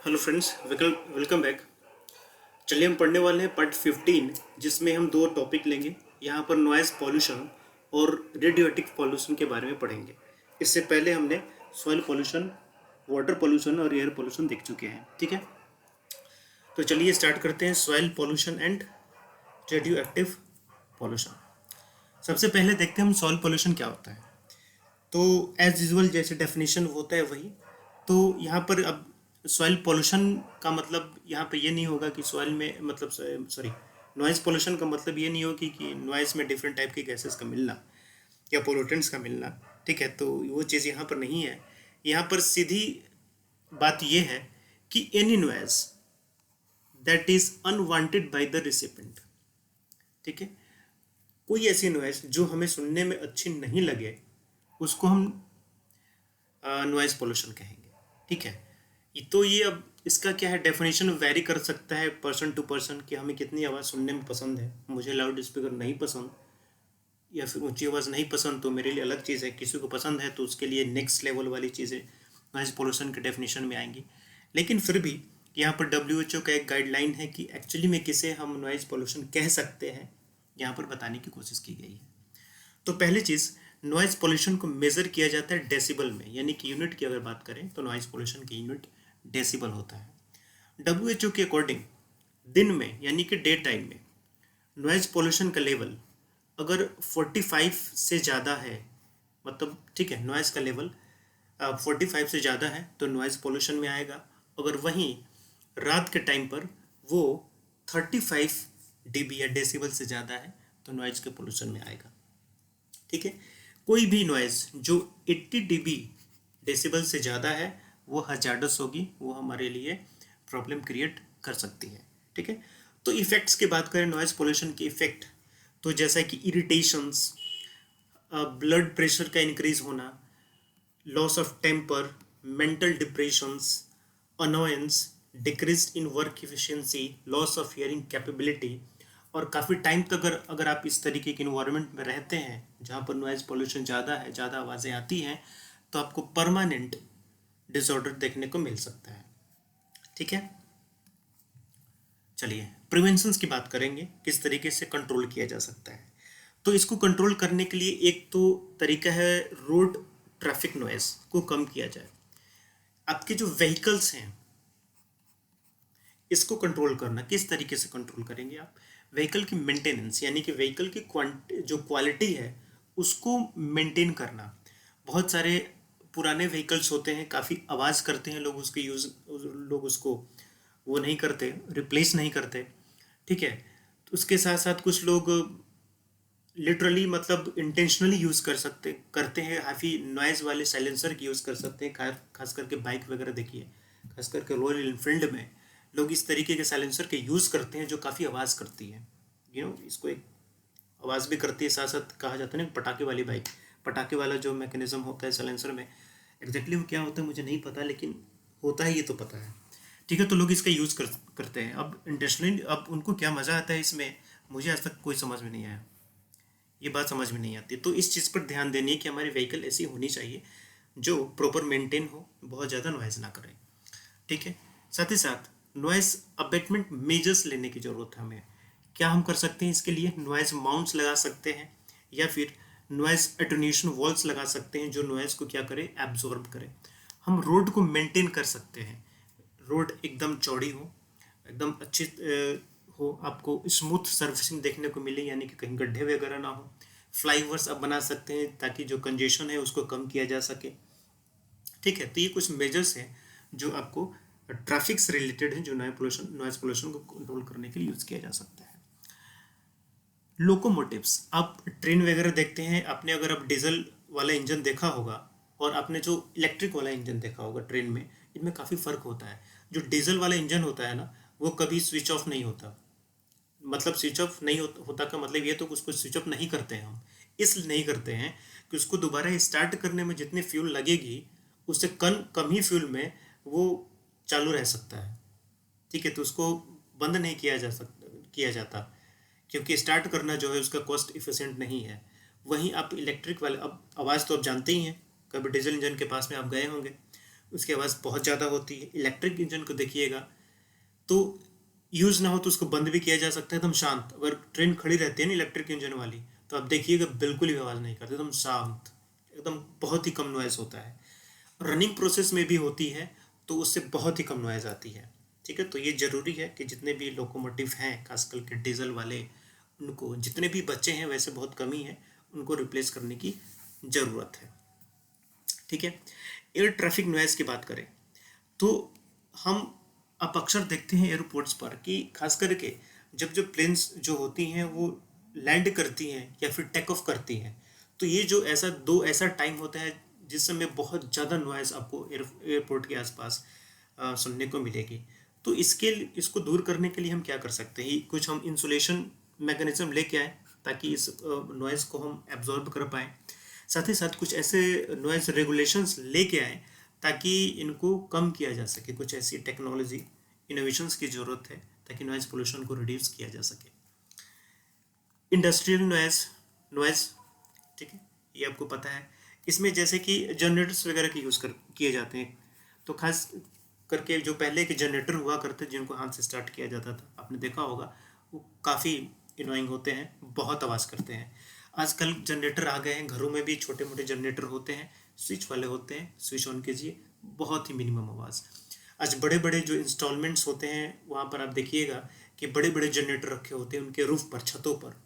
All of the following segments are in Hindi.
Hello friends, welcome back. चलिए हम पढ़ने वाले हैं पार्ट 15, जिसमें हम दो टॉपिक लेंगे। यहाँ पर नॉइज़ पॉल्यूशन और रेडियो एक्टिव पॉल्यूशन के बारे में पढ़ेंगे। इससे पहले हमने सॉइल पॉल्यूशन, वाटर पॉल्यूशन और एयर पॉल्यूशन देख चुके हैं। ठीक है, तो चलिए स्टार्ट करते हैं। Soil pollution and radio active pollution. सबसे पहले देखते हैं हम सॉइल पॉल्यूशन क्या होता है। तो एज यूजुअल जैसे डेफिनेशन होता है वही। तो यहाँ पर अब सॉइल पोल्यूशन का मतलब यहाँ पे ये नहीं होगा कि सॉइल में मतलब सॉरी, नॉइज़ पोल्यूशन का मतलब ये नहीं होगी कि नॉइज़ में डिफरेंट टाइप के गैसेस का मिलना या पोल्यूटेंट्स का मिलना। ठीक है, तो वो चीज़ यहाँ पर नहीं है। यहाँ पर सीधी बात ये है कि any noise that is unwanted by the recipient. ठीक है, कोई ऐसी नॉइज़ जो हमें सुनने में अच्छी नहीं लगे उसको हम नॉइज़ पोल्यूशन कहेंगे। ठीक है, तो ये अब इसका क्या है, डेफिनेशन वेरी कर सकता है पर्सन टू पर्सन कि हमें कितनी आवाज़ सुनने में पसंद है। मुझे लाउड स्पीकर नहीं पसंद या फिर ऊंची आवाज़ नहीं पसंद, तो मेरे लिए अलग चीज़ है। किसी को पसंद है तो उसके लिए नेक्स्ट लेवल वाली चीज़ें नॉइज़ पोल्यूशन के डेफिनेशन में आएंगी। लेकिन फिर भी यहाँ पर WHO का एक गाइडलाइन है कि एक्चुअली में किसे हम नॉइज़ पोल्यूशन कह सकते हैं, यहाँ पर बताने की कोशिश की गई है। तो पहली चीज़, नॉइज़ पोल्यूशन को मेज़र किया जाता है डेसिबल में, यानी कि यूनिट की अगर बात करें तो नॉइज़ पोल्यूशन की यूनिट डेसिबल होता है। WHO के अकॉर्डिंग दिन में यानी कि डे टाइम में नॉइज़ पोल्यूशन का लेवल अगर 45 से ज़्यादा है, मतलब ठीक है, नॉइज़ का लेवल 45 से ज़्यादा है तो नॉइज़ पोल्यूशन में आएगा। अगर वहीं रात के टाइम पर वो 35 dB या डेसिबल से ज़्यादा है तो नॉइज़ के पोल्यूशन में आएगा। ठीक है, कोई भी नॉइज़ जो 80 dB डेसिबल से ज़्यादा है वो हजार्डस होगी, वो हमारे लिए प्रॉब्लम क्रिएट कर सकती है। ठीक है, तो इफ़ेक्ट्स की बात करें नॉइज़ पोल्यूशन के इफ़ेक्ट, तो जैसा कि इरिटेशंस, ब्लड प्रेशर का इंक्रीज होना, loss of temper, mental depressions, annoyance, decrease in work efficiency, loss of hearing capability. और काफ़ी टाइम तक अगर आप इस तरीके के इन्वायरमेंट में रहते हैं जहाँ पर नॉइज़ पोल्यूशन ज़्यादा है, ज़्यादा आवाज़ें आती हैं, तो आपको परमानेंट डिसऑर्डर देखने को मिल सकता है। ठीक है, चलिए प्रिवेंशंस की बात करेंगे, किस तरीके से कंट्रोल किया जा सकता है। तो इसको कंट्रोल करने के लिए एक तो तरीका है रोड ट्रैफिक नॉइज़ को कम किया जाए। आपके जो व्हीकल्स हैं इसको कंट्रोल करना, किस तरीके से कंट्रोल करेंगे आप? व्हीकल की मेंटेनेंस, यानी कि व्हीकल की जो क्वालिटी है उसको मेंटेन करना। बहुत सारे पुराने व्हीकल्स होते हैं, काफ़ी आवाज़ करते हैं, लोग उसको वो नहीं करते, रिप्लेस नहीं करते। ठीक है, तो उसके साथ साथ कुछ लोग लिटरली मतलब इंटेंशनली यूज़ करते हैं, काफ़ी नॉइज़ वाले साइलेंसर की यूज़ कर सकते हैं। खास करके बाइक वगैरह देखिए, खास करके रॉयल एनफील्ड में लोग इस तरीके के साइलेंसर के यूज़ करते हैं जो काफ़ी आवाज़ करती है। इसको एक आवाज़ भी करती है, साथ साथ कहा जाता है ना पटाखे वाली बाइक। पटाखे वाला जो मैकेनिज्म होता है साइलेंसर में, एग्जैक्टली वो क्या होता है मुझे नहीं पता, लेकिन होता है ये तो पता है। ठीक है, तो लोग इसका यूज़ करते हैं। अब इंटेंशनली अब उनको क्या मज़ा आता है इसमें, मुझे आज तक कोई समझ में नहीं आया, ये बात समझ में नहीं आती। तो इस चीज़ पर ध्यान देनी है कि हमारी व्हीकल ऐसी होनी चाहिए जो प्रॉपर मेंटेन हो, बहुत ज़्यादा नॉइज़ ना करे। ठीक है, साथ ही साथ नॉइज़ अबेटमेंट मेजर्स लेने की ज़रूरत है हमें। क्या हम कर सकते हैं इसके लिए? नॉइज़ माउंट्स लगा सकते हैं या फिर नॉइज़ अटेन्यूएशन वॉल्स लगा सकते हैं जो नॉइज़ को क्या करे, एब्जॉर्ब करे। हम रोड को मेंटेन कर सकते हैं, रोड एकदम चौड़ी हो, एकदम अच्छी हो, आपको स्मूथ सर्विसिंग देखने को मिले, यानी कि कहीं गड्ढे वगैरह ना हो। फ्लाईओवर्स आप बना सकते हैं ताकि जो कंजेशन है उसको कम किया जा सके। ठीक है, तो ये कुछ मेजर्स हैं जो आपको ट्रैफिक से रिलेटेड हैं, जो नॉइज़ पोल्यूशन को कंट्रोल करने के लिए यूज़ किया जा सकता है। लोकोमोटिव्स, आप ट्रेन वगैरह देखते हैं, आपने अगर आप डीजल वाला इंजन देखा होगा और आपने जो इलेक्ट्रिक वाला इंजन देखा होगा ट्रेन में, इनमें काफ़ी फ़र्क होता है। जो डीजल वाला इंजन होता है ना, वो कभी स्विच ऑफ नहीं होता। मतलब स्विच ऑफ नहीं होता का मतलब ये तो उसको स्विच ऑफ नहीं करते हैं हम, इसलिए नहीं करते हैं कि उसको दोबारा स्टार्ट करने में जितनी फ्यूल लगेगी उससे कम ही फ्यूल में वो चालू रह सकता है। ठीक है, तो उसको बंद नहीं किया जाता, क्योंकि स्टार्ट करना जो है उसका कॉस्ट इफिशिएंट नहीं है। वहीं आप इलेक्ट्रिक वाले, अब आवाज़ तो आप जानते ही हैं, कभी डीजल इंजन के पास में आप गए होंगे, उसकी आवाज़ बहुत ज़्यादा होती है। इलेक्ट्रिक इंजन को देखिएगा तो यूज़ ना हो तो उसको बंद भी किया जा सकता है एकदम शांत। अगर ट्रेन खड़ी रहती है ना इलेक्ट्रिक इंजन वाली, तो आप देखिएगा बिल्कुल भी आवाज़ नहीं करती, एकदम शांत, एकदम बहुत ही कम नॉइज़ होता है। रनिंग प्रोसेस में भी होती है तो उससे बहुत ही कम नॉइज़ आती है। ठीक है, तो ये ज़रूरी है कि जितने भी लोकोमोटिव हैं खासकर के डीजल वाले, उनको जितने भी बच्चे हैं, वैसे बहुत कमी है, उनको रिप्लेस करने की ज़रूरत है। ठीक है, एयर ट्रैफिक नॉइज़ की बात करें तो हम आप अक्सर देखते हैं एयरपोर्ट्स पर कि खास करके जब जब प्लेन्स जो होती हैं वो लैंड करती हैं या फिर टेक ऑफ करती हैं, तो ये जो ऐसा टाइम होता है जिस समय बहुत ज़्यादा नॉइज़ आपको एयरपोर्ट के आसपास सुनने को मिलेगी। तो इसको दूर करने के लिए हम क्या कर सकते हैं, कुछ हम इंसुलेशन मैकेनिज्म लेके आए ताकि इस नॉइज़ को हम एब्जॉर्ब कर पाएँ। साथ ही साथ कुछ ऐसे नॉइज़ रेगुलेशंस लेके आए ताकि इनको कम किया जा सके। कुछ ऐसी टेक्नोलॉजी इनोवेशंस की ज़रूरत है ताकि नॉइज़ पोल्यूशन को रिड्यूस किया जा सके। इंडस्ट्रियल नॉइज़, ठीक है, ये आपको पता है। इसमें जैसे कि जनरेटर्स वगैरह के यूज़ किए जाते हैं, तो खास करके जो पहले के जनरेटर हुआ करते जिनको हाथ से स्टार्ट किया जाता था, आपने देखा होगा, वो काफ़ी इनोइंग होते हैं, बहुत आवाज़ करते हैं। आजकल जनरेटर आ गए हैं, घरों में भी छोटे मोटे जनरेटर होते हैं, स्विच वाले होते हैं, स्विच ऑन कीजिए, बहुत ही मिनिमम आवाज़। आज बड़े बड़े जो इंस्टॉलमेंट्स होते हैं वहाँ पर आप देखिएगा कि बड़े बड़े जनरेटर रखे होते हैं उनके रूफ पर, छतों पर,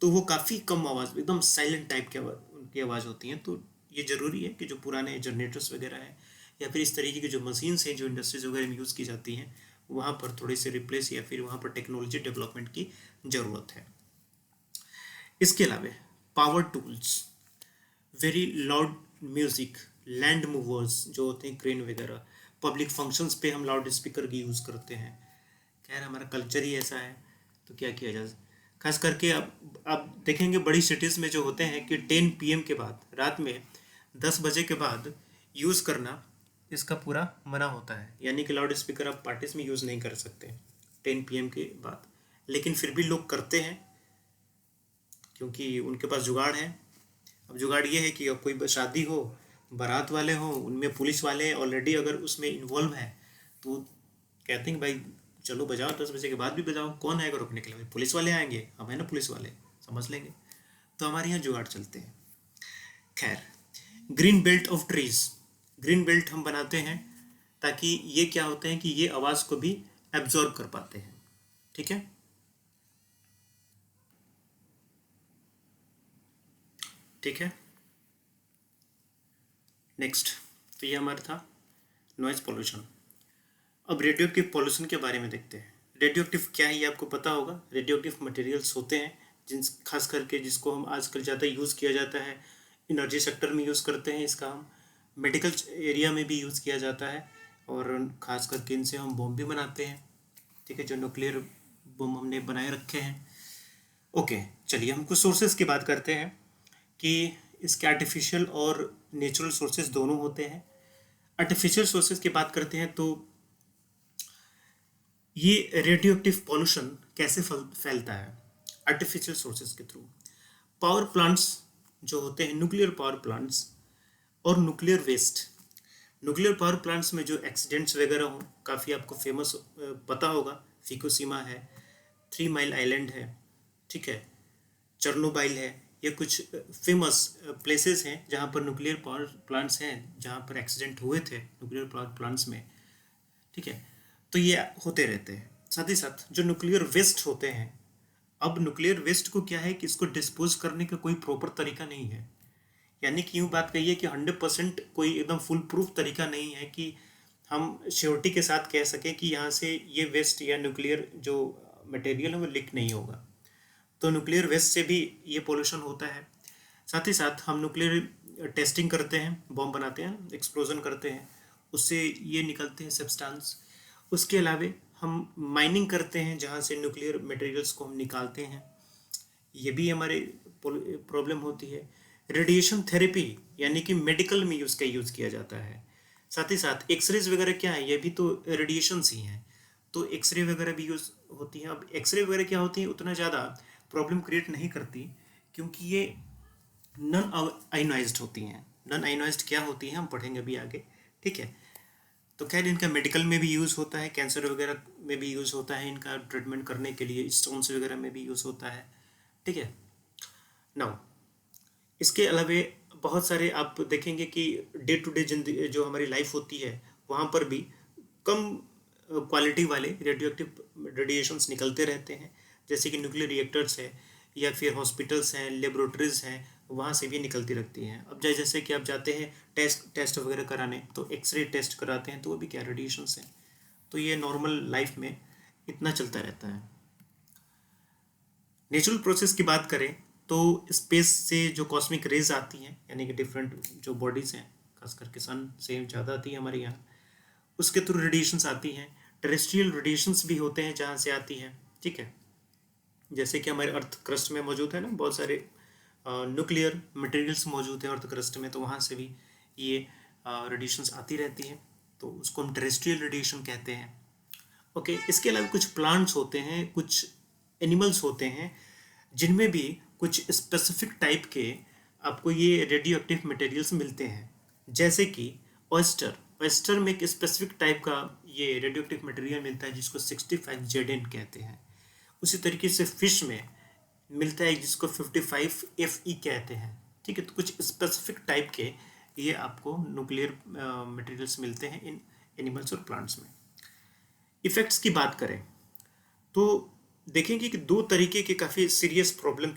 तो वो काफ़ी कम आवाज़, एकदम साइलेंट टाइप की उनकी आवाज़ होती है। तो ये ज़रूरी है कि जो पुराने जनरेटर्स वगैरह हैं या फिर इस तरीके की जो मशीन्स हैं जो इंडस्ट्रीज वगैरह में यूज़ की जाती हैं, वहाँ पर थोड़ी सी रिप्लेस या फिर वहाँ पर टेक्नोलॉजी डेवलपमेंट की ज़रूरत है। इसके अलावा power tools, very loud music, land movers जो होते हैं, क्रेन वगैरह, पब्लिक फंक्शंस पे हम लाउड स्पीकर की यूज़ करते हैं। खैर हमारा कल्चर ही ऐसा है, तो क्या किया जाए। खास करके अब आप देखेंगे बड़ी सिटीज़ में जो होते हैं कि 10 PM के बाद, रात में 10 बजे के बाद यूज़ करना, इसका पूरा मना होता है, यानी कि लाउड स्पीकर आप पार्टीज में यूज़ नहीं कर सकते 10 PM के बाद। लेकिन फिर भी लोग करते हैं क्योंकि उनके पास जुगाड़ है। अब जुगाड़ ये है कि अब कोई शादी हो, बारात वाले हों, उनमें पुलिस वाले ऑलरेडी अगर उसमें इन्वॉल्व हैं, तो कहते हैं भाई चलो बजाओ, 10 बजे के बाद भी बजाओ, कौन आएगा रोकने के लिए, भाई पुलिस वाले आएंगे, हम है ना पुलिस वाले, समझ लेंगे। तो हमारे यहाँ जुगाड़ चलते हैं। खैर, green belt of trees, green belt हम बनाते हैं ताकि ये क्या होते हैं कि ये आवाज़ को भी एब्जॉर्ब कर पाते हैं। ठीक है, ठीक है। नेक्स्ट, तो ये हमारा था नॉइज़ पोल्यूशन। अब रेडियो एक्टिव पॉल्यूशन के बारे में देखते हैं। रेडियो एक्टिव क्या है ये आपको पता होगा। रेडियो एक्टिव मटेरियल्स होते हैं खास करके जिसको हम आजकल ज़्यादा यूज़ किया जाता है, एनर्जी सेक्टर में यूज़ करते हैं इसका, हम मेडिकल एरिया में भी यूज़ किया जाता है, और ख़ास करके इनसे हम बम भी बनाते हैं। ठीक है, जो न्यूक्लियर बम हमने बनाए रखे हैं। ओके, चलिए हम कुछ सोर्सेज की बात करते हैं कि इसके आर्टिफिशियल और नेचुरल सोर्सेज दोनों होते हैं। आर्टिफिशियल सोर्सेज की बात करते हैं तो ये रेडियो एक्टिव पॉल्यूशन कैसे फैलता है आर्टिफिशियल सोर्सेज के थ्रू। पावर प्लांट्स जो होते हैं, न्यूक्लियर पावर प्लांट्स और nuclear waste. Nuclear power plants में जो एक्सीडेंट्स वगैरह हों, काफ़ी आपको फेमस पता होगा, फिकुशिमा है, 3 माइल आइलैंड है, ठीक है, चर्नोबाइल है, ये कुछ फेमस प्लेसेस हैं जहाँ पर न्यूक्लियर पावर प्लांट्स हैं, जहाँ पर एक्सीडेंट हुए थे न्यूक्लियर पावर प्लांट्स में। ठीक है, तो ये होते रहते हैं। साथ ही साथ जो न्यूक्लियर वेस्ट होते हैं, अब न्यूक्लियर वेस्ट को क्या है कि इसको डिस्पोज करने का कोई प्रॉपर तरीका नहीं है, यानी कि यूँ बात कहिए कि 100% कोई एकदम फुल प्रूफ तरीका नहीं है कि हम श्योरिटी के साथ कह सकें कि यहाँ से ये वेस्ट या न्यूक्लियर जो मटेरियल है वो लीक नहीं होगा। तो न्यूक्लियर वेस्ट से भी ये पोल्यूशन होता है। साथ ही साथ हम न्यूक्लियर टेस्टिंग करते हैं, बॉम्ब बनाते हैं, एक्सप्लोजन करते हैं, उससे ये निकलते हैं सब्सटेंस। उसके अलावा हम माइनिंग करते हैं जहाँ से न्यूक्लियर मटेरियल्स को हम निकालते हैं, ये भी हमारे प्रॉब्लम होती है। रेडिएशन थेरेपी यानी कि मेडिकल में यूज़ किया जाता है। साथ ही साथ एक्सरेज वगैरह क्या है, ये भी तो रेडिएशंस ही हैं, तो एक्सरे वगैरह भी यूज़ होती हैं। अब एक्सरे वगैरह क्या होती है, उतना ज़्यादा प्रॉब्लम क्रिएट नहीं करती क्योंकि ये नॉन आयोनाइज्ड होती हैं। नॉन आयोनाइज्ड क्या होती हैं हम पढ़ेंगे अभी आगे, ठीक है। तो खैर इनका मेडिकल में भी यूज़ होता है, कैंसर वगैरह में भी यूज़ होता है, इनका ट्रीटमेंट करने के लिए स्टोन्स वगैरह में भी यूज़ होता है। ठीक है। नाउ इसके अलावा बहुत सारे आप देखेंगे कि डे टू डे जिंदगी जो हमारी लाइफ होती है वहाँ पर भी कम क्वालिटी वाले रेडियोएक्टिव रेडिएशंस निकलते रहते हैं, जैसे कि न्यूक्लियर रिएक्टर्स है या फिर हॉस्पिटल्स हैं, लेबोरेटरीज हैं, वहाँ से भी निकलती रहती हैं। अब जैसे कि आप जाते हैं टेस्ट वगैरह कराने, तो एक्सरे टेस्ट कराते हैं, तो वो भी क्या रेडिएशंस हैं। तो ये नॉर्मल लाइफ में इतना चलता रहता है। नेचुरल प्रोसेस की बात करें तो स्पेस से जो कॉस्मिक रेज आती हैं, यानी कि डिफरेंट जो बॉडीज़ हैं, खास करके सन से ज़्यादा आती है हमारे यहाँ, उसके थ्रू रेडिएशंस आती हैं। टेरेस्ट्रियल रेडिएशंस भी होते हैं जहाँ से आती हैं। ठीक है। जैसे कि हमारे अर्थ क्रस्ट में मौजूद है ना, बहुत सारे न्यूक्लियर मटेरियल्स मौजूद हैं अर्थ क्रस्ट में, तो वहाँ से भी ये रेडिएशंस आती रहती हैं, तो उसको हम टेरेस्ट्रियल रेडिएशन कहते हैं। ओके। इसके अलावा कुछ प्लांट्स होते हैं, कुछ एनिमल्स होते हैं जिनमें भी कुछ स्पेसिफिक टाइप के आपको ये रेडियो एक्टिव मटेरियल्स मिलते हैं, जैसे कि ऑयस्टर में एक स्पेसिफिक टाइप का ये रेडियो एक्टिव मटेरियल मिलता है जिसको 65 जेडेन कहते हैं। उसी तरीके से फिश में मिलता है जिसको 55 FE कहते हैं। ठीक है। तो कुछ स्पेसिफिक टाइप के ये आपको न्यूक्लियर मटेरियल्स मिलते हैं इन एनिमल्स और प्लांट्स में। इफ़ेक्ट्स की बात करें तो देखेंगे कि दो तरीके के काफ़ी सीरियस प्रॉब्लम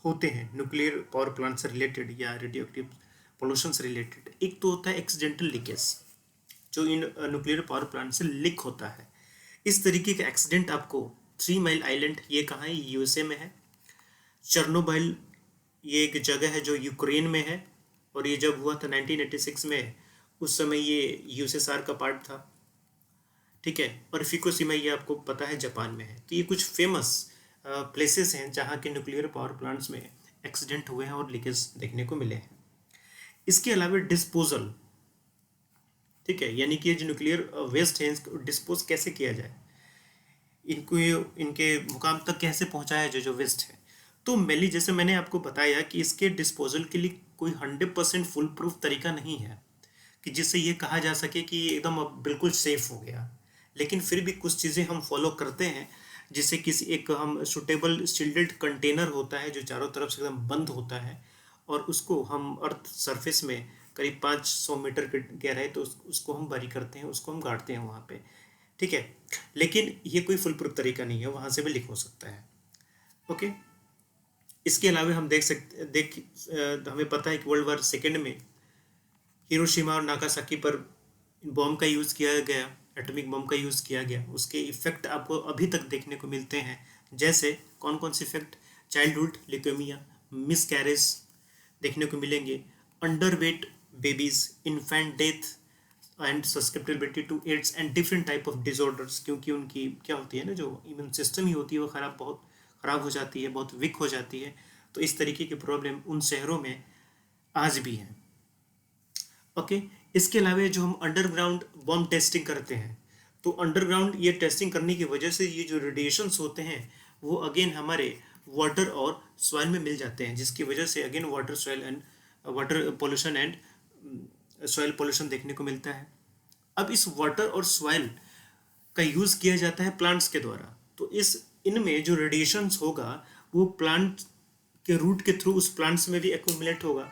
होते हैं न्यूक्लियर पावर प्लांट से रिलेटेड या रेडियो एक्टिव पोल्यूशन से रिलेटेड। एक तो होता है एक्सीडेंटल लीकेज, जो इन न्यूक्लियर पावर प्लांट से लीक होता है। इस तरीके का एक्सीडेंट आपको 3 माइल आइलैंड, ये कहाँ है, USA में है। चर्नोबाइल, ये एक जगह है जो यूक्रेन में है, और ये जब हुआ था 1986 में, उस समय ये USSR का पार्ट था। ठीक है। और फिकुशिमा, ये आपको पता है, जापान में है। तो ये कुछ फेमस प्लेसेस हैं जहाँ के न्यूक्लियर पावर प्लांट्स में एक्सीडेंट हुए हैं और लीकेज देखने को मिले हैं। इसके अलावा डिस्पोजल, ठीक है, यानी कि ये जो न्यूक्लियर वेस्ट है इसको डिस्पोज कैसे किया जाए, इनको इनके मुकाम तक कैसे पहुंचाया जाए जो वेस्ट है। तो मेनली जैसे मैंने आपको बताया कि इसके डिस्पोजल के लिए कोई 100% फुल प्रूफ तरीका नहीं है कि जिससे ये कहा जा सके कि ये एकदम अब बिल्कुल सेफ हो गया, लेकिन फिर भी कुछ चीज़ें हम फॉलो करते हैं, जिससे किसी एक हम सुटेबल शील्डेड कंटेनर होता है जो चारों तरफ से एकदम बंद होता है, और उसको हम अर्थ सरफेस में करीब 500 मीटर की गहराई, तो उसको हम बरी करते हैं, उसको हम गाड़ते हैं वहाँ पे। ठीक है। लेकिन ये कोई फुल प्रूफ तरीका नहीं है, वहाँ से भी लीक हो सकता है। ओके। इसके अलावा हम हमें पता है कि वर्ल्ड वार सेकेंड में हिरोशिमा और नागासाकी पर बॉम्ब का यूज़ किया गया, एटॉमिक बॉम्ब का यूज़ किया गया, उसके इफ़ेक्ट आपको अभी तक देखने को मिलते हैं। जैसे कौन कौन से effect, childhood leukemia, miscarriage देखने को मिलेंगे, underweight babies, infant death and susceptibility to AIDS and different type of disorders, क्योंकि उनकी क्या होती है ना, जो इम्यून सिस्टम ही होती है वो बहुत ख़राब हो जाती है, बहुत वीक हो जाती है। तो इस तरीके की प्रॉब्लम उन शहरों में आज भी है। ओके। इसके अलावा जो हम अंडरग्राउंड बॉम्ब टेस्टिंग करते हैं, तो अंडरग्राउंड ये टेस्टिंग करने की वजह से ये जो रेडिएशंस होते हैं वो अगेन हमारे वाटर और सॉइल में मिल जाते हैं, जिसकी वजह से again water pollution and soil pollution देखने को मिलता है। अब इस वाटर और सॉइल का यूज़ किया जाता है प्लांट्स के द्वारा, तो इनमें जो रेडिएशंस होगा वो प्लांट के रूट के थ्रू उस प्लांट्स में भी एक्यूमुलेट होगा,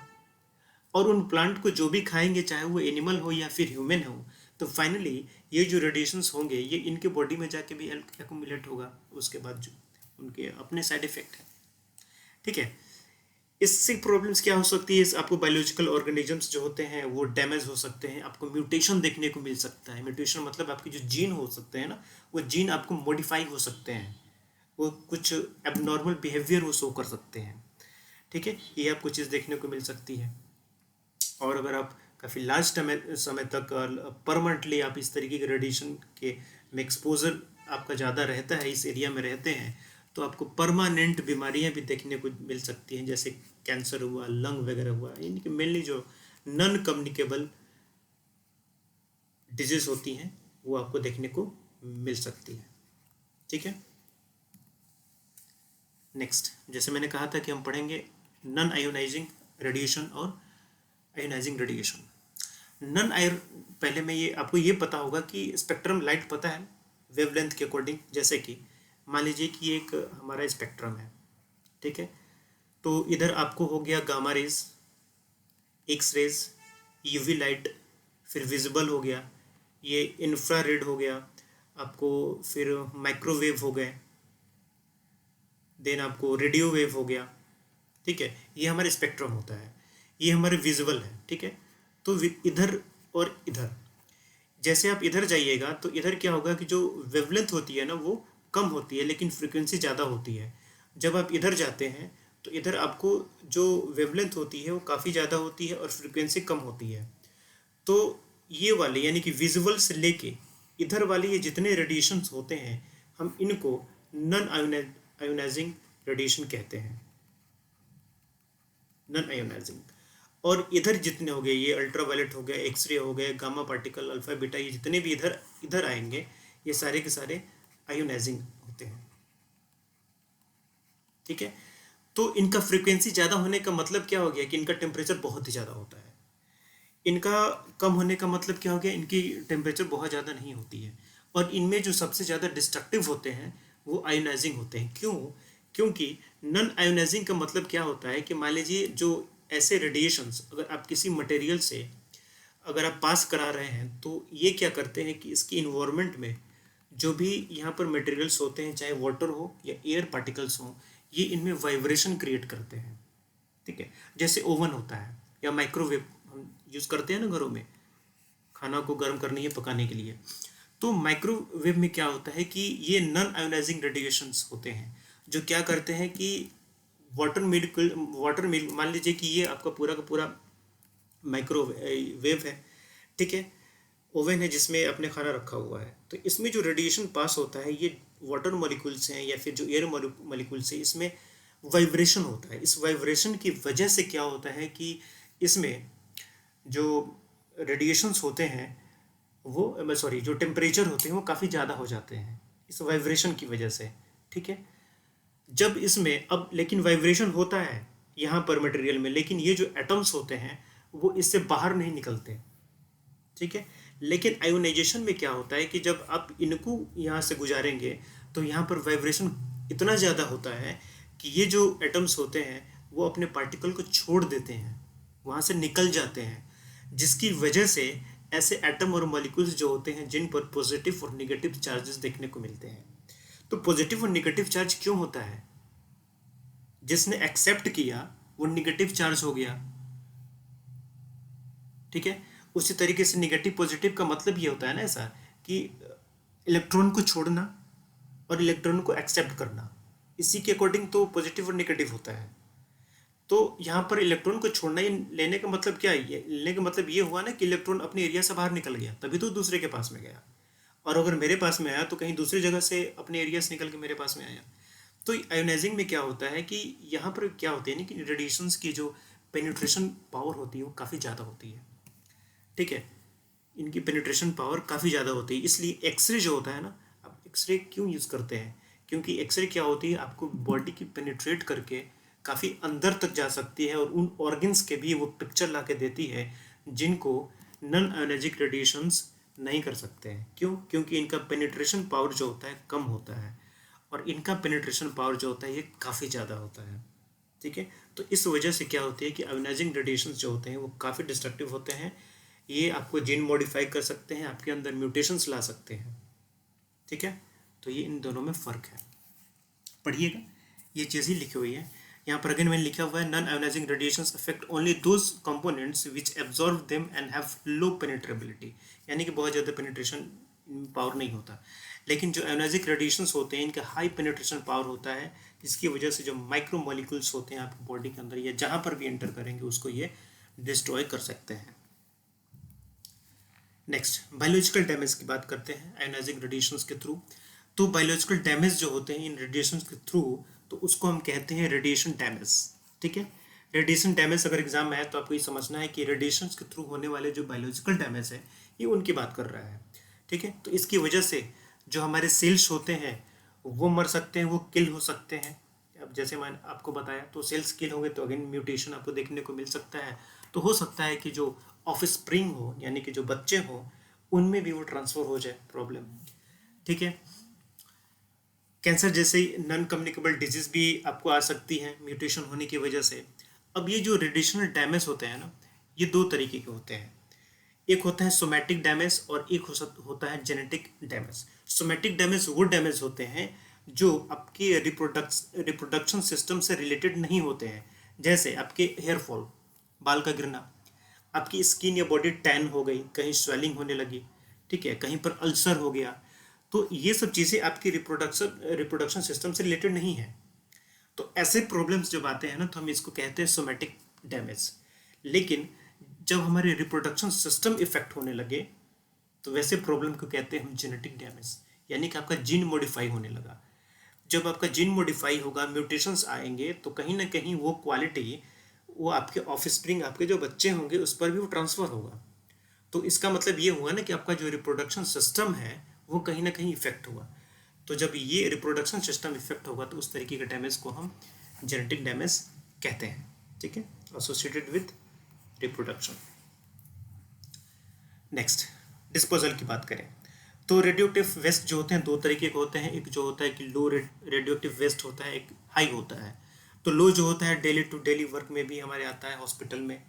और उन प्लांट को जो भी खाएंगे, चाहे वो एनिमल हो या फिर ह्यूमन हो, तो फाइनली ये जो रेडिएशंस होंगे ये इनके बॉडी में जाके भी एक्यूमुलेट होगा, उसके बाद जो उनके अपने साइड इफेक्ट है। ठीक है। इससे प्रॉब्लम्स क्या हो सकती है, आपको बायोलॉजिकल ऑर्गेनिजम्स जो होते हैं वो डैमेज हो सकते हैं, आपको म्यूटेशन देखने को मिल सकता है। म्यूटेशन मतलब आपके जो जीन हो सकते हैं ना, वो जीन आपको मॉडिफाई हो सकते हैं, वो कुछ एबनॉर्मल बिहेवियर वो शो कर सकते हैं। ठीक है। ये आपको चीज़ देखने को मिल सकती है। और अगर आप काफ़ी लार्ज समय तक परमानेंटली आप इस तरीके के रेडिएशन के में एक्सपोजर आपका ज़्यादा रहता है, इस एरिया में रहते हैं, तो आपको परमानेंट बीमारियां भी देखने को मिल सकती हैं, जैसे कैंसर हुआ, लंग वगैरह हुआ। इनकी मेनली जो नॉन कम्युनिकेबल डिजीज होती हैं वो आपको देखने को मिल सकती है। ठीक है। नेक्स्ट, जैसे मैंने कहा था कि हम पढ़ेंगे नॉन आयोनाइजिंग रेडिएशन और आयोनाइजिंग रेडिएशन। नन आयो पहले मैं ये आपको ये पता होगा कि स्पेक्ट्रम लाइट पता है वेवलेंथ के अकॉर्डिंग, जैसे कि मान लीजिए कि एक हमारा स्पेक्ट्रम है, ठीक है। तो इधर आपको हो गया gamma rays, X rays, UV light, फिर विजिबल हो गया, ये इंफ्रारेड हो गया आपको, फिर माइक्रोवेव हो गए, देन आपको रेडियो वेव हो गया, ठीक है। ये हमारे स्पेक्ट्रम होता है, ये हमारे विजुअल है, ठीक है। तो इधर और इधर, जैसे आप इधर जाइएगा तो इधर क्या होगा कि जो वेवलेंथ होती है ना वो कम होती है लेकिन फ्रीक्वेंसी ज़्यादा होती है। जब आप इधर जाते हैं तो इधर आपको जो वेवलेंथ होती है वो काफ़ी ज़्यादा होती है और फ्रीक्वेंसी कम होती है। तो ये वाले यानी कि विजुअल से लेके इधर वाले ये जितने रेडिएशंस होते हैं हम इनको नॉन आयोनाइजिंग रेडिएशन कहते हैं, नॉन आयोनाइजिंग। और इधर जितने हो गए, ये अल्ट्रावायलेट हो गया, एक्सरे हो गए, गामा पार्टिकल, अल्फा बीटा, ये जितने भी इधर इधर आएंगे ये सारे के सारे आयोनाइजिंग होते हैं, ठीक है। तो इनका फ्रीक्वेंसी ज़्यादा होने का मतलब क्या हो गया कि इनका टेम्परेचर बहुत ही ज़्यादा होता है। इनका कम होने का मतलब क्या हो गया, इनकी टेम्परेचर बहुत ज़्यादा नहीं होती है। और इनमें जो सबसे ज़्यादा डिस्ट्रक्टिव होते हैं वो आयोनाइजिंग होते हैं। क्यों? क्योंकि नॉन आयोनाइजिंग का मतलब क्या होता है कि मान लीजिए जो ऐसे रेडिएशंस अगर आप किसी मटेरियल से अगर आप पास करा रहे हैं तो ये क्या करते हैं कि इसकी इन्वायरमेंट में जो भी यहाँ पर मटेरियल्स होते हैं, चाहे वाटर हो या एयर पार्टिकल्स हो, ये इनमें वाइब्रेशन क्रिएट करते हैं, ठीक है। जैसे ओवन होता है या माइक्रोवेव हम यूज़ करते हैं ना घरों में, खाना को गर्म करने या पकाने के लिए। तो माइक्रोवेव में क्या होता है कि ये नॉन आयोनाइजिंग रेडिएशंस होते हैं जो क्या करते हैं कि वाटर मिल मान लीजिए कि ये आपका पूरा का पूरा माइक्रोवेव है, ठीक है, ओवन है जिसमें अपने खाना रखा हुआ है। तो इसमें जो रेडिएशन पास होता है ये वाटर मॉलिक्यूल्स हैं या फिर जो एयर मॉलिक्यूल्स हैं, इसमें वाइब्रेशन होता है। इस वाइब्रेशन की वजह से क्या होता है कि इसमें जो रेडिएशंस होते हैं वो सॉरी जो टेम्परेचर होते हैं वो काफ़ी ज़्यादा हो जाते हैं इस वाइब्रेशन की वजह से, ठीक है। जब इसमें अब लेकिन वाइब्रेशन होता है यहाँ पर मटेरियल में, लेकिन ये जो एटम्स होते हैं वो इससे बाहर नहीं निकलते, ठीक है। लेकिन आयोनाइजेशन में क्या होता है कि जब आप इनको यहाँ से गुजारेंगे तो यहाँ पर वाइब्रेशन इतना ज़्यादा होता है कि ये जो एटम्स होते हैं वो अपने पार्टिकल को छोड़ देते हैं, वहाँ से निकल जाते हैं, जिसकी वजह से ऐसे एटम और मॉलिक्यूल्स जो होते हैं जिन पर पॉजिटिव और निगेटिव चार्जेस देखने को मिलते हैं। तो पॉजिटिव और निगेटिव चार्ज क्यों होता है? जिसने एक्सेप्ट किया वो निगेटिव चार्ज हो गया, ठीक है। उसी तरीके से निगेटिव पॉजिटिव का मतलब ये होता है ना ऐसा कि इलेक्ट्रॉन को छोड़ना और इलेक्ट्रॉन को एक्सेप्ट करना, इसी के अकॉर्डिंग तो पॉजिटिव और निगेटिव होता है। तो यहाँ पर इलेक्ट्रॉन को छोड़ना लेने का मतलब क्या है? लेने का मतलब ये हुआ ना कि इलेक्ट्रॉन अपने एरिया से बाहर निकल गया तभी तो दूसरे के पास में गया, और अगर मेरे पास में आया तो कहीं दूसरी जगह से अपने एरिया से निकल के मेरे पास में आया। तो आयोनाइजिंग में क्या होता है कि यहाँ पर क्या होते हैं ना कि रेडिएशंस की जो पेनिट्रेशन पावर होती है वो काफ़ी ज़्यादा होती है, ठीक है। इनकी पेनिट्रेशन पावर काफ़ी ज़्यादा होती है, इसलिए एक्सरे जो होता है ना, अब एक्सरे क्यों यूज़ करते हैं? क्योंकि एक्सरे क्या होती है, आपको बॉडी की पेनिट्रेट करके काफ़ी अंदर तक जा सकती है और उन ऑर्गन्स के भी वो पिक्चर ला के देती है जिनको नॉन आयोनाइजिक रेडिएशंस नहीं कर सकते हैं। क्यों? क्योंकि इनका पेनिट्रेशन पावर जो होता है कम होता है और इनका पेनिट्रेशन पावर जो होता है ये काफ़ी ज़्यादा होता है, ठीक है। तो इस वजह से क्या होती है कि आयोनाइजिंग रेडिएशंस जो होते हैं वो काफ़ी डिस्ट्रक्टिव होते हैं। ये आपको जीन मॉडिफाई कर सकते हैं, आपके अंदर म्यूटेशंस ला सकते हैं, ठीक है। तो ये इन दोनों में फ़र्क है, पढ़िएगा, ये चीज़ ही लिखी हुई है यहाँ पर। अगेन मैंने लिखा हुआ है non ionizing radiations affect only those components which absorb them and have low penetrability, यानी कि बहुत ज़्यादा पेनिट्रेशन पावर नहीं होता। लेकिन जो आयोनाइजिक रेडिएशंस होते हैं इनका हाई पेनिट्रेशन पावर होता है, जिसकी वजह से जो माइक्रो मॉलिक्यूल्स होते हैं आपकी बॉडी के अंदर या जहाँ पर भी एंटर करेंगे उसको ये डिस्ट्रॉय कर सकते हैं। नेक्स्ट बायोलॉजिकल डैमेज की बात करते हैं आयोनाइजिंग रेडिएशंस के थ्रू। तो बायोलॉजिकल डैमेज जो होते हैं इन रेडिएशंस के थ्रू तो उसको हम कहते हैं रेडिएशन डैमेज, ठीक है। रेडिएशन डैमेज अगर एग्जाम में है तो आपको ये समझना है कि रेडिएशंस के थ्रू होने वाले जो बायोलॉजिकल डैमेज है ये उनकी बात कर रहा है, ठीक है। तो इसकी वजह से जो हमारे सेल्स होते हैं वो मर सकते हैं, वो किल हो सकते हैं। अब जैसे मैंने आपको बताया तो सेल्स किल होंगे तो अगेन म्यूटेशन आपको देखने को मिल सकता है तो हो सकता है कि जो ऑफ स्प्रिंग हो यानी कि जो बच्चे हो उनमें भी वो ट्रांसफ़र हो जाए प्रॉब्लम। ठीक है, कैंसर जैसे नॉन कम्युनिकेबल डिजीज भी आपको आ सकती है म्यूटेशन होने की वजह से। अब ये जो रेडिएशनल डैमेज होते हैं ना, ये दो तरीके के होते हैं। एक होता है सोमैटिक डैमेज और एक होता है जेनेटिक डैमेज। सोमैटिक डैमेज वो डैमेज होते हैं जो आपके रिप्रोडक्शन सिस्टम से रिलेटेड नहीं होते हैं, जैसे आपके हेयर फॉल, बाल का गिरना, आपकी स्किन या बॉडी टैन हो गई, कहीं स्वेलिंग होने लगी, ठीक है, कहीं पर अल्सर हो गया, तो ये सब चीज़ें आपकी रिप्रोडक्शन सिस्टम से रिलेटेड नहीं है। तो ऐसे प्रॉब्लम्स जब आते हैं ना, तो हम इसको कहते हैं सोमैटिक डैमेज। लेकिन जब हमारे रिप्रोडक्शन सिस्टम इफेक्ट होने लगे तो वैसे प्रॉब्लम को कहते हैं हम जेनेटिक डैमेज, यानी कि आपका जीन मॉडिफाई होने लगा। जब आपका जीन मॉडिफाई होगा, म्यूटेशंस आएंगे, तो कहीं ना कहीं वो क्वालिटी वो आपके ऑफस्प्रिंग, आपके जो बच्चे होंगे उस पर भी वो ट्रांसफ़र होगा। तो इसका मतलब ये हुआ ना कि आपका जो रिप्रोडक्शन सिस्टम है वो कहीं ना कहीं इफेक्ट हुआ। तो जब ये रिप्रोडक्शन सिस्टम इफेक्ट होगा तो उस तरीके के डैमेज को हम जेनेटिक डैमेज कहते हैं। ठीक है, associated with reproduction. Next, disposal की बात करें तो रेडियोएक्टिव वेस्ट जो होते हैं दो तरीके के होते हैं। एक जो होता है कि लो रेडियोएक्टिव वेस्ट होता है, एक हाई होता है। तो लो जो होता है डेली टू डेली वर्क में भी हमारे आता है, हॉस्पिटल में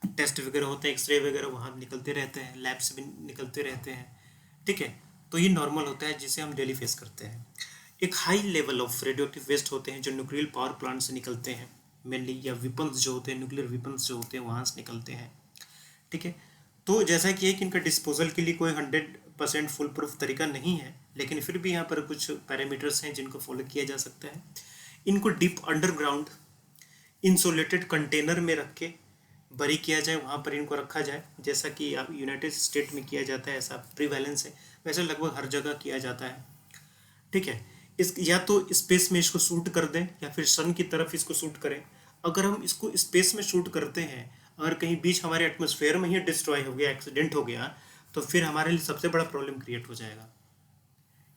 टेस्ट वगैरह होते हैं, एक्सरे वगैरह वहाँ निकलते रहते हैं, लैब से भी निकलते रहते हैं। ठीक है, तो ये नॉर्मल होता है जिसे हम डेली फेस करते हैं। एक high level of radioactive waste होते हैं जो न्यूक्लियर पावर प्लांट से निकलते हैं मेनली, या विपन्स जो होते हैं, न्यूक्लियर विपन्स जो होते हैं वहाँ से निकलते हैं। ठीक है, तो जैसा कि है कि इनका डिस्पोजल के लिए कोई 100% फुल प्रूफ तरीका नहीं है, लेकिन फिर भी यहाँ पर कुछ पैरामीटर्स हैं जिनको फॉलो किया जा सकता है। इनको डीप अंडरग्राउंड इंसुलेटेड कंटेनर में रख के बरी किया जाए, वहाँ पर इनको रखा जाए, जैसा कि आप यूनाइटेड स्टेट में किया जाता है, ऐसा प्रीवैलेंस है, वैसे लगभग हर जगह किया जाता है। ठीक है, इस या तो स्पेस में इसको शूट कर दें या फिर सन की तरफ इसको शूट करें। अगर हम इसको स्पेस में शूट करते हैं, अगर कहीं बीच हमारे एटमॉस्फेयर में ही डिस्ट्रॉय हो गया, एक्सीडेंट हो गया, तो फिर हमारे लिए सबसे बड़ा प्रॉब्लम क्रिएट हो जाएगा।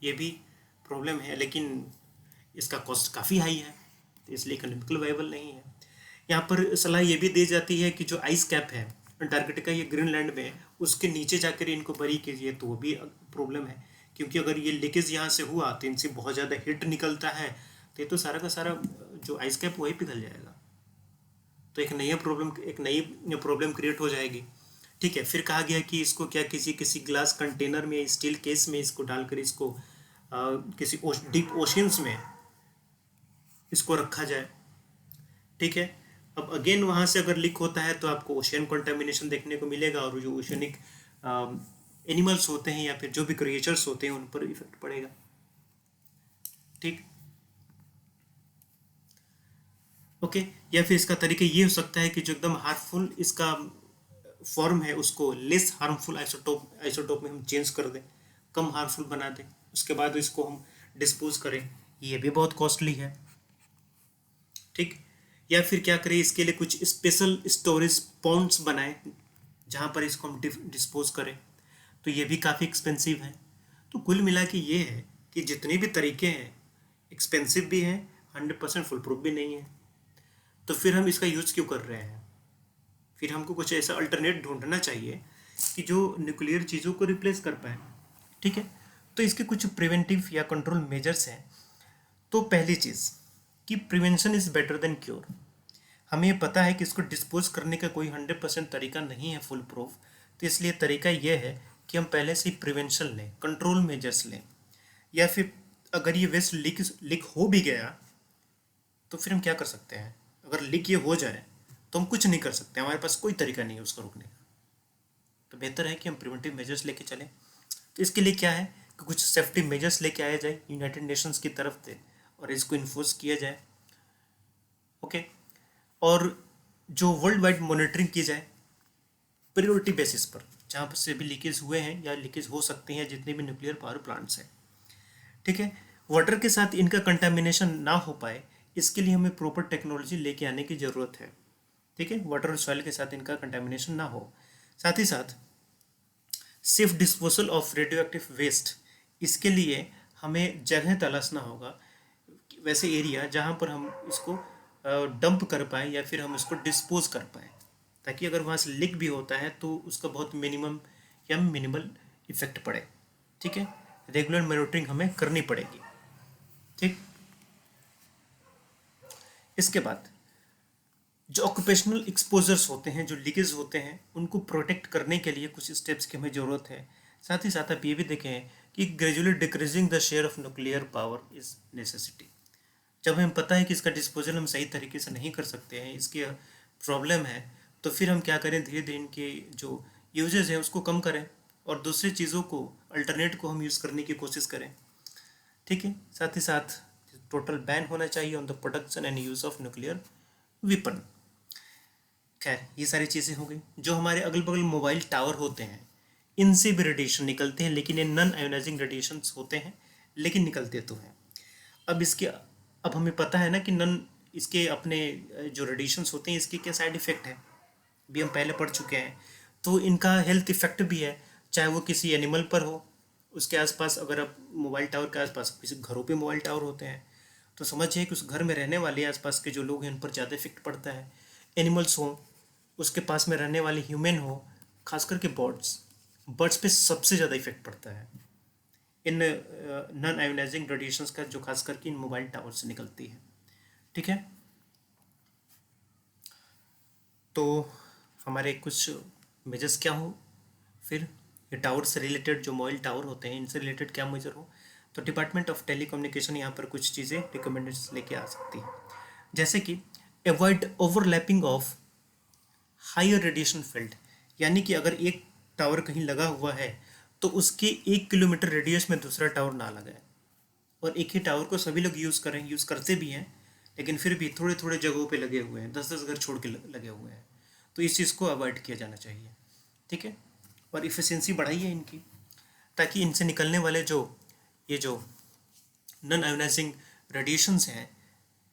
ये भी प्रॉब्लम है, लेकिन इसका कॉस्ट काफ़ी हाई है, तो इसलिए इकोनॉमिकल वाइबल नहीं है। यहाँ पर सलाह ये भी दी जाती है कि जो आइस कैप है अंटार्कटिका या ग्रीनलैंड में, उसके नीचे जाकर इनको बरी कीजिए, तो वो भी प्रॉब्लम है, क्योंकि अगर ये लीकेज यहाँ से हुआ तो इनसे बहुत ज़्यादा हीट निकलता है, तो ये तो सारा का सारा जो आइस कैप वही पिघल जाएगा, तो एक नई प्रॉब्लम क्रिएट हो जाएगी। ठीक है, फिर कहा गया कि इसको क्या किसी ग्लास कंटेनर में, स्टील केस में इसको डालकर इसको किसी डीप ओशियंस में इसको रखा जाए। ठीक है, अब अगेन वहाँ से अगर लीक होता है तो आपको ओशियन कंटामिनेशन देखने को मिलेगा, और जो ओशियनिक एनिमल्स होते हैं या फिर जो भी क्रिएचर्स होते हैं उन पर इफेक्ट पड़ेगा। ठीक, ओके, या फिर इसका तरीका ये हो सकता है कि जो एकदम हार्मफुल इसका फॉर्म है उसको लेस हार्मफुल आइसोटोप में हम चेंज कर दें, कम हार्मफुल बना दें, उसके बाद इसको हम डिस्पोज करें, ये भी बहुत कॉस्टली है। ठीक, या फिर क्या करें, इसके लिए कुछ स्पेशल स्टोरेज पॉन्ड्स बनाएं जहाँ पर इसको हम डिस्पोज करें, तो ये भी काफ़ी एक्सपेंसिव है। तो कुल मिला के ये है कि जितने भी तरीके हैं एक्सपेंसिव भी हैं, 100% फुल प्रूफ भी नहीं है, तो फिर हम इसका यूज़ क्यों कर रहे हैं? फिर हमको कुछ ऐसा अल्टरनेट ढूंढना चाहिए कि जो न्यूक्लियर चीज़ों को रिप्लेस कर पाए। ठीक है, तो इसके कुछ प्रिवेंटिव या कंट्रोल मेजर्स हैं। तो पहली चीज़ कि prevention is better than cure. हमें पता है कि इसको डिस्पोज करने का कोई 100% तरीका नहीं है फुल प्रूफ, तो इसलिए तरीका यह है कि हम पहले से ही प्रिवेंशन लें, कंट्रोल मेजर्स लें। या फिर अगर ये वेस्ट लीक हो भी गया तो फिर हम क्या कर सकते हैं? अगर लीक ये हो जाए तो हम कुछ नहीं कर सकते, हमारे पास कोई तरीका नहीं है उसको रोकने का, तो बेहतर है कि हम प्रिवेंटिव मेजर्स लेके चलें। तो इसके लिए क्या है कि कुछ सेफ्टी मेजर्स लेके आया जाए यूनाइटेड नेशंस की तरफ से, और इसको इन्फोर्स किया जाए। ओके, और जो वर्ल्ड वाइड मॉनिटरिंग की जाए प्रायोरिटी बेसिस पर, जहाँ पर से भी लीकेज हुए हैं या लीकेज हो सकती हैं जितने भी न्यूक्लियर पावर प्लांट्स हैं। ठीक है, वाटर के साथ इनका कंटामिनेशन ना हो पाए, इसके लिए हमें प्रॉपर टेक्नोलॉजी लेके आने की ज़रूरत है। ठीक है, वाटर और सॉइल के साथ इनका कंटामिनेशन ना हो। साथ ही साथ safe disposal of radioactive waste, इसके लिए हमें जगह तलाशना होगा, वैसे एरिया जहाँ पर हम इसको डंप कर पाएँ या फिर हम इसको डिस्पोज कर पाएँ। ताकि अगर वहाँ से लीक भी होता है तो उसका बहुत मिनिमम या मिनिमल इफेक्ट पड़े। ठीक है, रेगुलर मॉनिटरिंग हमें करनी पड़ेगी। ठीक, इसके बाद जो ऑक्यूपेशनल एक्सपोजर्स होते हैं, जो लीकेज होते हैं, उनको प्रोटेक्ट करने के लिए कुछ स्टेप्स की हमें ज़रूरत है। साथ ही साथ आप ये भी देखें कि gradually decreasing the share of nuclear power is necessity. जब हमें पता है कि इसका डिस्पोजल हम सही तरीके से नहीं कर सकते हैं, इसकी प्रॉब्लम है, तो फिर हम क्या करें, धीरे धीरे इनके जो यूजेज हैं उसको कम करें और दूसरी चीज़ों को, अल्टरनेट को हम यूज़ करने की कोशिश करें। ठीक है, साथ ही साथ टोटल बैन होना चाहिए on the production and use of nuclear weapon. खैर, ये सारी चीज़ें हो गई। जो हमारे अगल बगल मोबाइल टावर होते हैं, इनसे भी रेडिएशन निकलते हैं, लेकिन ये नॉन आयोनाइजिंग रेडिएशंस होते हैं, लेकिन निकलते तो हैं। अब हमें पता है ना कि नॉन, इसके अपने जो रेडिएशंस होते हैं इसके क्या साइड इफ़ेक्ट है, भी हम पहले पढ़ चुके हैं। तो इनका हेल्थ इफ़ेक्ट भी है, चाहे वो किसी एनिमल पर हो, उसके आसपास, अगर आप मोबाइल टावर के आसपास, किसी घरों पे मोबाइल टावर होते हैं तो समझिए कि उस घर में रहने वाले आसपास के जो लोग हैं उन पर ज़्यादा इफेक्ट पड़ता है। एनिमल्स हों, उसके पास में रहने वाले ह्यूमन हो, खास करके बर्ड्स बर्ड्स पे सबसे ज़्यादा इफेक्ट पड़ता है इन नॉन आयोनाइजिंग रेडिएशंस का, जो खास करके इन मोबाइल टावर से निकलती है। ठीक है, तो हमारे कुछ मेजर्स क्या हो, फिर ये टावर से रिलेटेड, जो मोबाइल टावर होते हैं इनसे रिलेटेड क्या मेजर हो, तो डिपार्टमेंट ऑफ टेलीकम्युनिकेशन यहाँ पर कुछ चीज़ें रिकमेंडेशन लेके आ सकती है। जैसे कि avoid overlapping of higher radiation field, यानी कि अगर एक टावर कहीं लगा हुआ है तो उसके 1 किलोमीटर रेडियस में दूसरा टावर ना लगाए, और एक ही टावर को सभी लोग यूज़ करते भी हैं, लेकिन फिर भी थोड़े थोड़े जगहों पे लगे हुए हैं, 10-10 घर छोड़ के लगे हुए हैं, तो इस चीज़ को अवॉइड किया जाना चाहिए। ठीक है, और इफ़िशेंसी बढ़ाइए इनकी, ताकि इनसे निकलने वाले ये जो नॉन आयोनाइजिंग रेडिएशंस हैं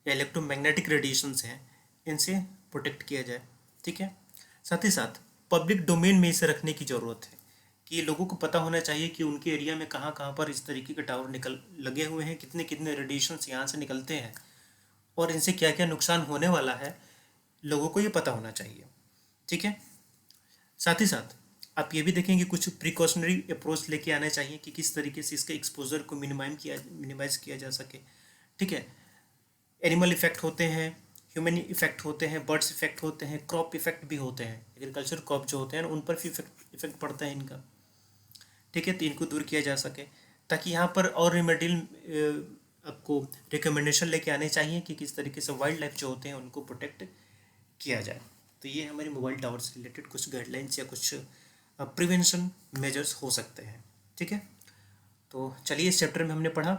या इलेक्ट्रोमैग्नेटिक रेडिएशंस हैं, इनसे प्रोटेक्ट किया जाए। ठीक है, साथ ही साथ पब्लिक डोमेन में इसे रखने की ज़रूरत है कि लोगों को पता होना चाहिए कि उनके एरिया में कहाँ कहाँ पर इस तरीके के टावर लगे हुए हैं, कितने कितने रेडिएशंस यहाँ से निकलते हैं और इनसे क्या क्या नुकसान होने वाला है, लोगों को ये पता होना चाहिए। ठीक है, साथ ही साथ आप ये भी देखेंगे कुछ प्रिकॉशनरी अप्रोच लेके आना चाहिए कि किस तरीके से इसके एक्सपोजर को मिनिमाइज किया जा सके। ठीक है, एनिमल इफेक्ट होते हैं, ह्यूमन इफेक्ट होते हैं, बर्ड्स इफेक्ट होते हैं, क्रॉप इफेक्ट भी होते हैं, एग्रीकल्चर क्रॉप जो होते हैं उन पर भी इफेक्ट पड़ता है इनका। ठीक है, तो इनको दूर किया जा सके, ताकि यहाँ पर और रेमेडियल आपको रिकमेंडेशन लेके आने चाहिए कि किस तरीके से वाइल्ड लाइफ जो होते हैं उनको प्रोटेक्ट किया जाए। तो ये हमारी मोबाइल टावर से रिलेटेड कुछ गाइडलाइंस या कुछ प्रिवेंशन मेजर्स हो सकते हैं। ठीक है, तो चलिए, इस चैप्टर में हमने पढ़ा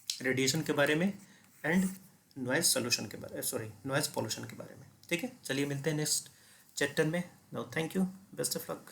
रेडिएशन के बारे में एंड नॉइज़ पॉल्यूशन के बारे में। ठीक है, चलिए मिलते हैं नेक्स्ट चैप्टर में। Now thank you, best of luck.